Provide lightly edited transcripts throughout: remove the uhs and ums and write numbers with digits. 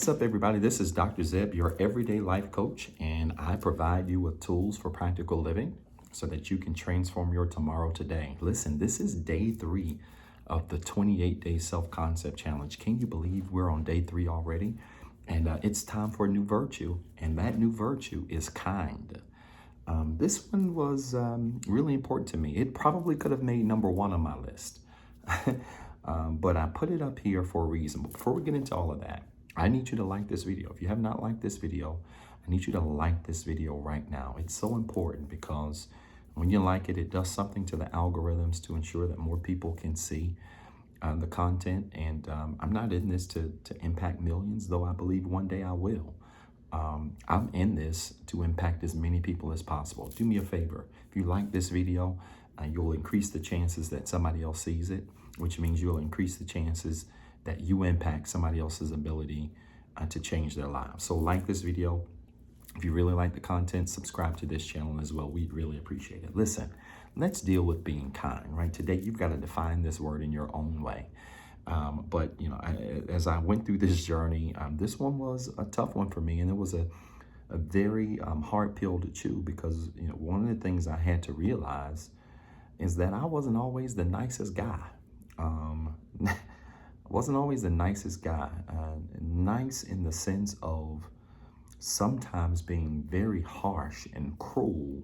What's up, everybody? This is Dr. Zeb, your everyday life coach, and I provide you with tools for practical living so that you can transform your tomorrow today. Listen, this is day 3 of the 28-day self-concept challenge. Can you believe we're on day 3 already? And it's time for a new virtue, and that new virtue is kind. This one was really important to me. It probably could have made number 1 on my list. But I put it up here for a reason. But before we get into all of that, I need you to like this video. If you have not liked this video, I need you to like this video right now. It's so important because when you like it, it does something to the algorithms to ensure that more people can see the content. And I'm not in this to impact millions, though I believe one day I will. I'm in this to impact as many people as possible. Do me a favor. If you like this video, you'll increase the chances that somebody else sees it, which means you'll increase the chances that you impact somebody else's ability to change their lives. So like this video. If you really like the content, subscribe to this channel as well. We'd really appreciate it. Listen, let's deal with being kind, right? Today, you've got to define this word in your own way. But, you know, as I went through this journey, this one was a tough one for me. And it was a very hard pill to chew because, you know, one of the things I had to realize is that I wasn't always the nicest guy. I wasn't always the nicest guy. Nice in the sense of sometimes being very harsh and cruel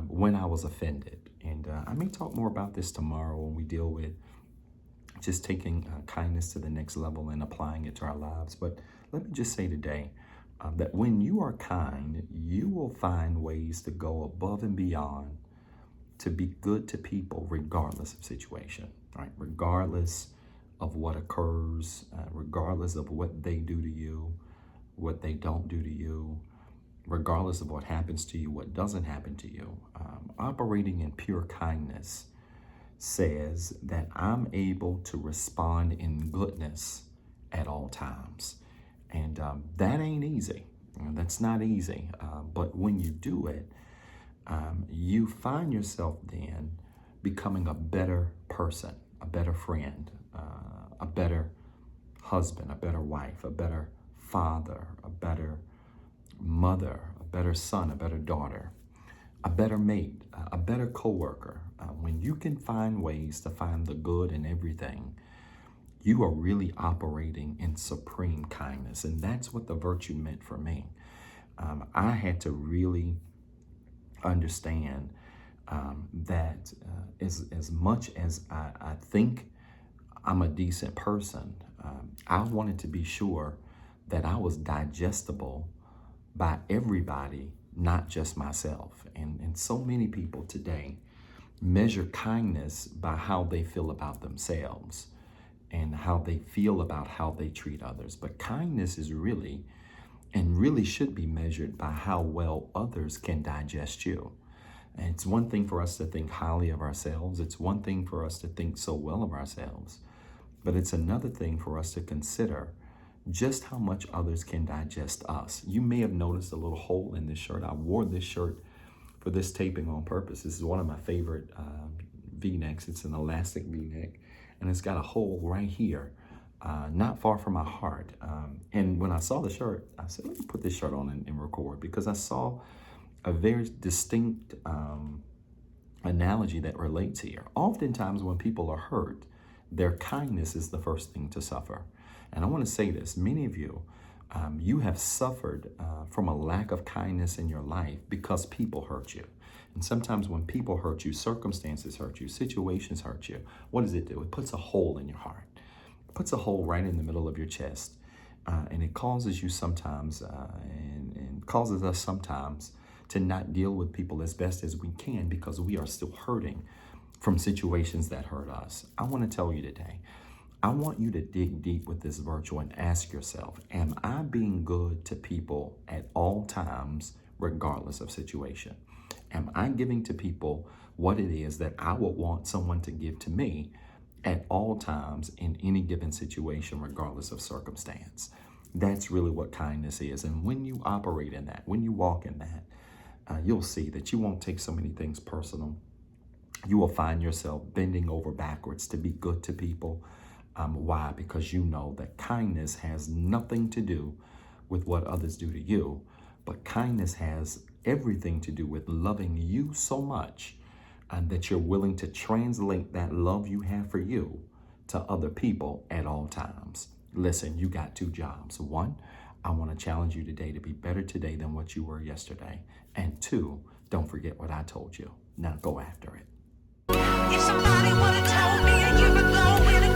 when I was offended. And I may talk more about this tomorrow when we deal with just taking kindness to the next level and applying it to our lives. But let me just say today that when you are kind, you will find ways to go above and beyond to be good to people regardless of situation, right? Regardless of what occurs, regardless of what they do to you, what they don't do to you, regardless of what happens to you, what doesn't happen to you. Operating in pure kindness says that I'm able to respond in goodness at all times. And that ain't easy. That's not easy. But when you do it, you find yourself then becoming a better person, a better friend, a better husband, a better wife, a better father, a better mother, a better son, a better daughter, a better mate, a better coworker. When you can find ways to find the good in everything, you are really operating in supreme kindness. And that's what the virtue meant for me. I had to really understand that as much as I think I'm a decent person, I wanted to be sure that I was digestible by everybody, not just myself. And so many people today measure kindness by how they feel about themselves and how they feel about how they treat others. But kindness is really, and really should be measured by how well others can digest you. And it's one thing for us to think highly of ourselves. It's one thing for us to think so well of ourselves. But it's another thing for us to consider just how much others can digest us. You may have noticed a little hole in this shirt. I wore this shirt for this taping on purpose. This is one of my favorite V-necks. It's an elastic V-neck, and it's got a hole right here, not far from my heart. And when I saw the shirt, I said, let me put this shirt on and record, because I saw a very distinct analogy that relates here. Oftentimes when people are hurt, their kindness is the first thing to suffer. And I want to say this, many of you, you have suffered from a lack of kindness in your life because people hurt you. And sometimes when people hurt you, circumstances hurt you, situations hurt you, what does it do? It puts a hole in your heart. It puts a hole right in the middle of your chest. And it causes you sometimes, and causes us sometimes to not deal with people as best as we can because we are still hurting from situations that hurt us. I want to tell you today, I want you to dig deep with this virtue and ask yourself, am I being good to people at all times, regardless of situation? Am I giving to people what it is that I would want someone to give to me at all times in any given situation, regardless of circumstance? That's really what kindness is. And when you operate in that, when you walk in that, you'll see that you won't take so many things personal. You will find yourself bending over backwards to be good to people. Why? Because you know that kindness has nothing to do with what others do to you, but kindness has everything to do with loving you so much and that you're willing to translate that love you have for you to other people at all times. Listen, you got two jobs. One, I want to challenge you today to be better today than what you were yesterday. And two, don't forget what I told you. Now go after it. If somebody would have told me a year ago when